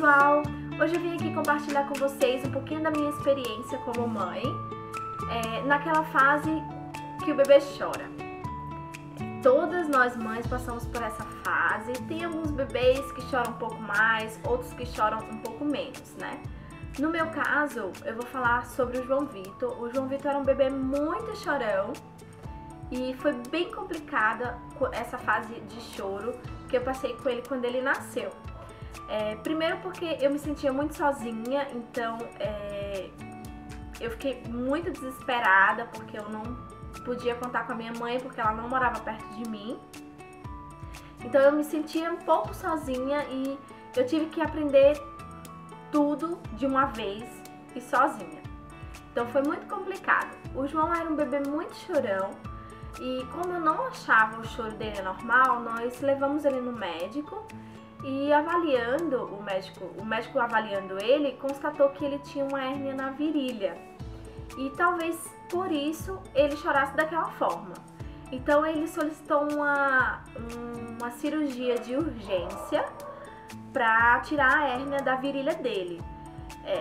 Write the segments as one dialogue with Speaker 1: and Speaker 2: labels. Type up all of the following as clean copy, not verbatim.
Speaker 1: pessoal! Hoje eu vim aqui compartilhar com vocês um pouquinho da minha experiência como mãe, naquela fase que o bebê chora. Todas nós mães passamos por essa fase, tem alguns bebês que choram um pouco mais, outros que choram um pouco menos, né? No meu caso, eu vou falar sobre o João Vitor. O João Vitor era um bebê muito chorão e foi bem complicada essa fase de choro que eu passei com ele quando ele nasceu. Primeiro porque eu me sentia muito sozinha, então eu fiquei muito desesperada porque eu não podia contar com a minha mãe porque ela não morava perto de mim. Então eu me sentia um pouco sozinha e eu tive que aprender tudo de uma vez e sozinha. Então foi muito complicado. O João era um bebê muito chorão e como eu não achava o choro dele normal, nós levamos ele no médico e avaliando o médico avaliando ele, constatou que ele tinha uma hérnia na virilha. E talvez por isso ele chorasse daquela forma. Então ele solicitou uma cirurgia de urgência para tirar a hérnia da virilha dele.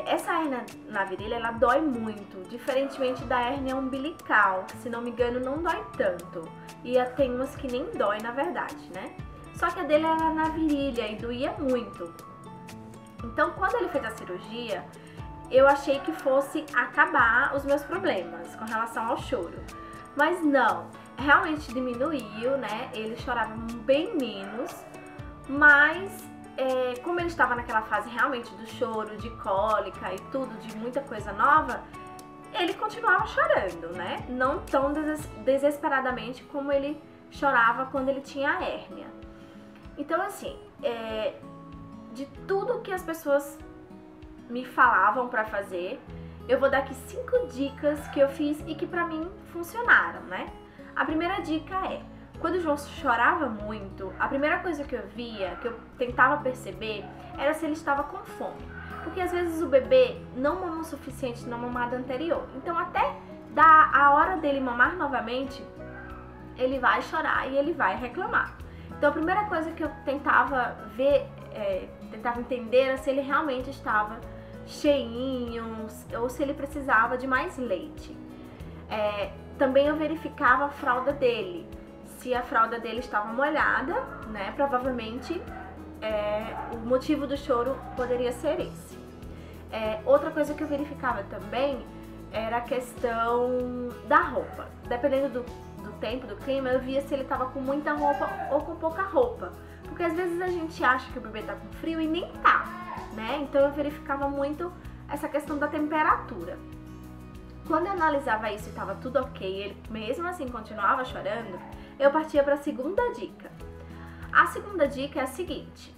Speaker 1: Essa hérnia na virilha, ela dói muito, diferentemente da hérnia umbilical, que se não me engano não dói tanto. E tem umas que nem dói na verdade, né? Só que a dele era na virilha e doía muito. Então quando ele fez a cirurgia, eu achei que fosse acabar os meus problemas com relação ao choro. Mas não, realmente diminuiu, né? Ele chorava bem menos, mas como ele estava naquela fase realmente do choro, de cólica e tudo, de muita coisa nova, ele continuava chorando, né? Não tão desesperadamente como ele chorava quando ele tinha a hérnia. Então assim, de tudo que as pessoas me falavam pra fazer, eu vou dar aqui 5 dicas que eu fiz e que pra mim funcionaram, né? A primeira dica é, quando o João chorava muito, a primeira coisa que eu via, que eu tentava perceber, era se ele estava com fome. Porque às vezes o bebê não mama o suficiente na mamada anterior. Então até a hora dele mamar novamente, ele vai chorar e ele vai reclamar. Então a primeira coisa que eu tentava ver, tentava entender era se ele realmente estava cheinho ou se ele precisava de mais leite. Também eu verificava a fralda dele. Se a fralda dele estava molhada, né, provavelmente o motivo do choro poderia ser esse. Outra coisa que eu verificava também era a questão da roupa. Dependendo do tempo, do clima, eu via se ele estava com muita roupa ou com pouca roupa. Porque às vezes a gente acha que o bebê tá com frio e nem tá, né? Então eu verificava muito essa questão da temperatura. Quando eu analisava isso e estava tudo ok, ele mesmo assim continuava chorando, eu partia para a segunda dica. A segunda dica é a seguinte: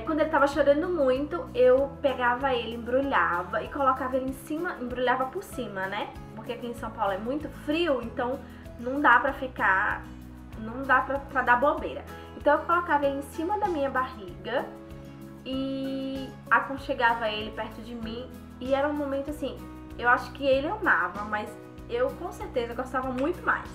Speaker 1: quando ele estava chorando muito, eu pegava ele, embrulhava e colocava ele em cima, embrulhava por cima, né? Porque aqui em São Paulo é muito frio, então não dá pra dar bobeira. Então eu colocava ele em cima da minha barriga e aconchegava ele perto de mim e era um momento assim, eu acho que ele amava, mas eu com certeza gostava muito mais.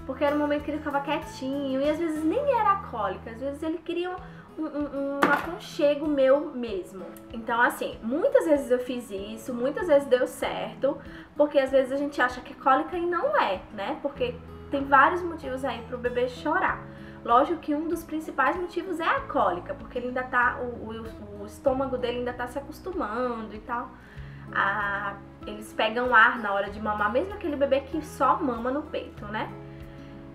Speaker 1: Porque era um momento que ele ficava quietinho e às vezes nem era cólica, às vezes ele queria um aconchego meu mesmo. Então assim, muitas vezes eu fiz isso, muitas vezes deu certo, porque às vezes a gente acha que é cólica e não é, né? Porque tem vários motivos aí pro bebê chorar. Lógico que um dos principais motivos é a cólica, porque ele ainda tá, o estômago dele ainda tá se acostumando e tal. Eles pegam ar na hora de mamar, mesmo aquele bebê que só mama no peito, né?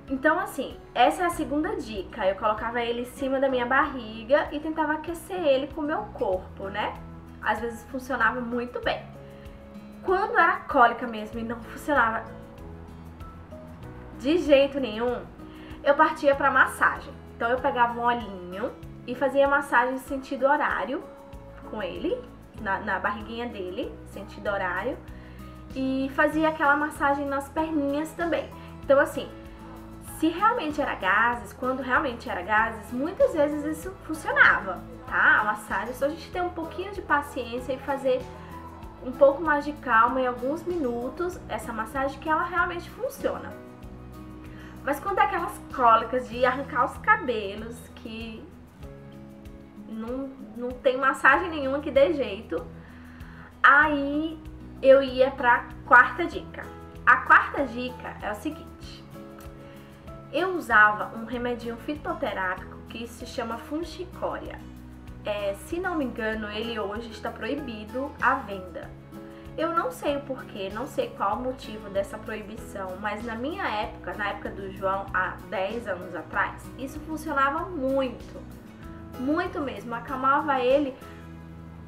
Speaker 1: Então assim, essa é a segunda dica. Eu colocava ele em cima da minha barriga e tentava aquecer ele com o meu corpo, né? Às vezes funcionava muito bem. Quando era cólica mesmo e não funcionava de jeito nenhum, eu partia para massagem. Então eu pegava um olhinho e fazia massagem em sentido horário com ele, na barriguinha dele, sentido horário, e fazia aquela massagem nas perninhas também. Então assim, se realmente era gases, quando realmente era gases, muitas vezes isso funcionava, tá? A massagem, é só a gente ter um pouquinho de paciência e fazer um pouco mais de calma em alguns minutos, essa massagem que ela realmente funciona. Mas quando é aquelas cólicas de arrancar os cabelos, que não tem massagem nenhuma que dê jeito. Aí eu ia pra quarta dica. A quarta dica é o seguinte: eu usava um remedinho fitoterápico que se chama Fungicória. Se não me engano, ele hoje está proibido à venda. Eu não sei o porquê, não sei qual o motivo dessa proibição, mas na minha época, na época do João, há 10 anos atrás, isso funcionava muito, muito mesmo, acalmava ele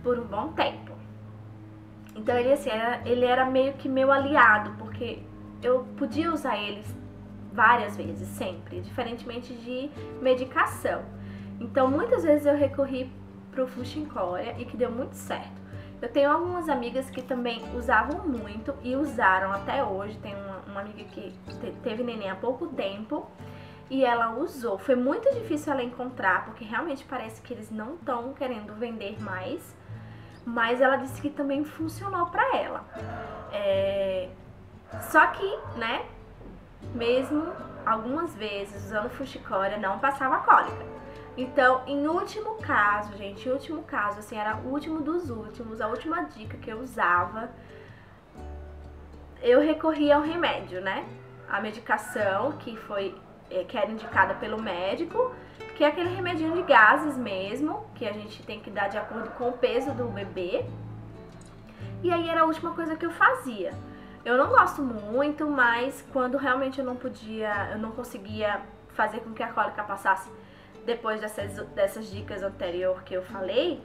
Speaker 1: por um bom tempo. Então ele, assim, ele era meio que meu aliado, porque eu podia usar ele várias vezes, sempre, diferentemente de medicação. Então muitas vezes eu recorri pro Fungicória e que deu muito certo. Eu tenho algumas amigas que também usavam muito e usaram até hoje. Tem uma amiga que teve neném há pouco tempo e ela usou. Foi muito difícil ela encontrar, porque realmente parece que eles não estão querendo vender mais. Mas ela disse que também funcionou pra ela. Só que, né, mesmo algumas vezes usando Fungicória não passava cólica. Então, em último caso, gente, último caso, assim, era o último dos últimos, a última dica que eu usava, eu recorri ao remédio, né? A medicação que era indicada pelo médico, que é aquele remedinho de gases mesmo, que a gente tem que dar de acordo com o peso do bebê. E aí era a última coisa que eu fazia. Eu não gosto muito, mas quando realmente eu não conseguia fazer com que a cólica passasse depois dessas dicas anteriores que eu falei,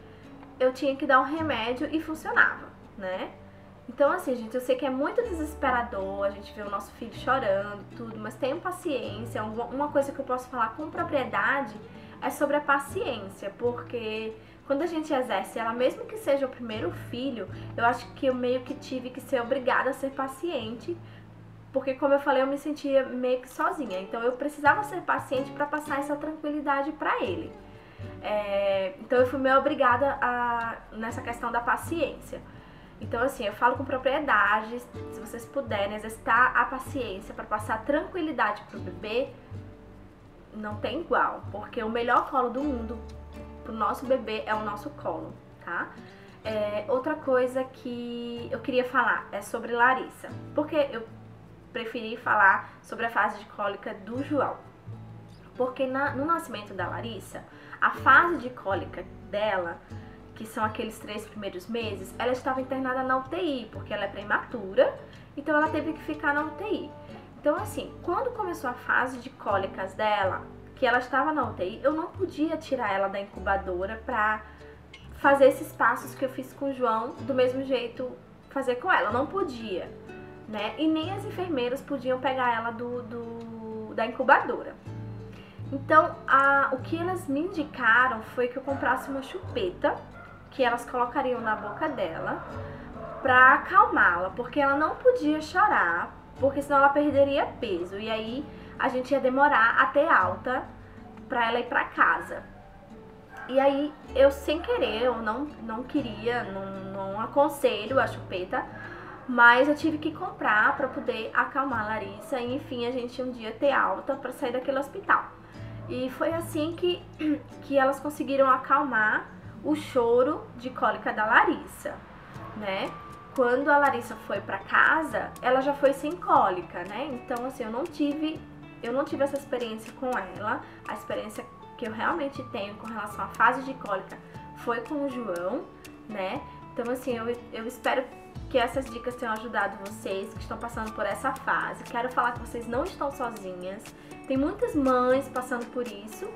Speaker 1: eu tinha que dar um remédio e funcionava, né? Então, assim, gente, eu sei que é muito desesperador, a gente vê o nosso filho chorando, tudo, mas tenham paciência. Uma coisa que eu posso falar com propriedade é sobre a paciência, porque quando a gente exerce ela, mesmo que seja o primeiro filho, eu acho que eu meio que tive que ser obrigada a ser paciente, porque, como eu falei, eu me sentia meio que sozinha. Então, eu precisava ser paciente para passar essa tranquilidade para ele. Então, eu fui meio obrigada nessa questão da paciência. Então, assim, eu falo com propriedade, se vocês puderem exercitar a paciência para passar tranquilidade pro bebê, não tem igual. Porque o melhor colo do mundo pro nosso bebê é o nosso colo, tá? Outra coisa que eu queria falar é sobre Larissa. Porque eu preferi falar sobre a fase de cólica do João. Porque no nascimento da Larissa, a fase de cólica dela, que são aqueles 3 primeiros meses, ela estava internada na UTI, porque ela é prematura, então ela teve que ficar na UTI. Então, assim, quando começou a fase de cólicas dela, que ela estava na UTI, eu não podia tirar ela da incubadora pra fazer esses passos que eu fiz com o João, do mesmo jeito fazer com ela, não podia, né? E nem as enfermeiras podiam pegar ela da incubadora. Então, o que elas me indicaram foi que eu comprasse uma chupeta, que elas colocariam na boca dela pra acalmá-la, porque ela não podia chorar, porque senão ela perderia peso, e aí a gente ia demorar a ter alta pra ela ir pra casa. E aí eu, sem querer, eu não queria, não aconselho a chupeta, mas eu tive que comprar pra poder acalmar a Larissa, e enfim, a gente um dia ter alta pra sair daquele hospital. E foi assim que elas conseguiram acalmar o choro de cólica da Larissa, né? Quando a Larissa foi pra casa, ela já foi sem cólica, né? Então, assim, eu não tive essa experiência com ela. A experiência que eu realmente tenho com relação à fase de cólica foi com o João, né? Então, assim, eu espero que essas dicas tenham ajudado vocês que estão passando por essa fase. Quero falar que vocês não estão sozinhas. Tem muitas mães passando por isso.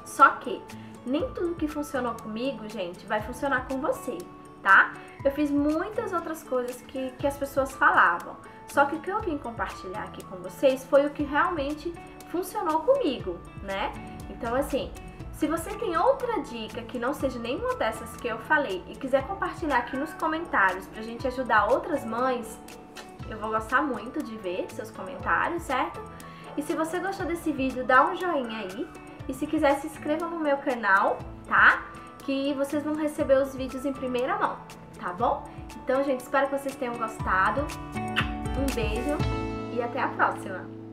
Speaker 1: Só que nem tudo que funcionou comigo, gente, vai funcionar com você, tá? Eu fiz muitas outras coisas que as pessoas falavam. Só que o que eu vim compartilhar aqui com vocês foi o que realmente funcionou comigo, né? Então, assim, se você tem outra dica que não seja nenhuma dessas que eu falei e quiser compartilhar aqui nos comentários pra gente ajudar outras mães, eu vou gostar muito de ver seus comentários, certo? E se você gostou desse vídeo, dá um joinha aí. E se quiser, se inscreva no meu canal, tá? Que vocês vão receber os vídeos em primeira mão, tá bom? Então, gente, espero que vocês tenham gostado. Um beijo e até a próxima!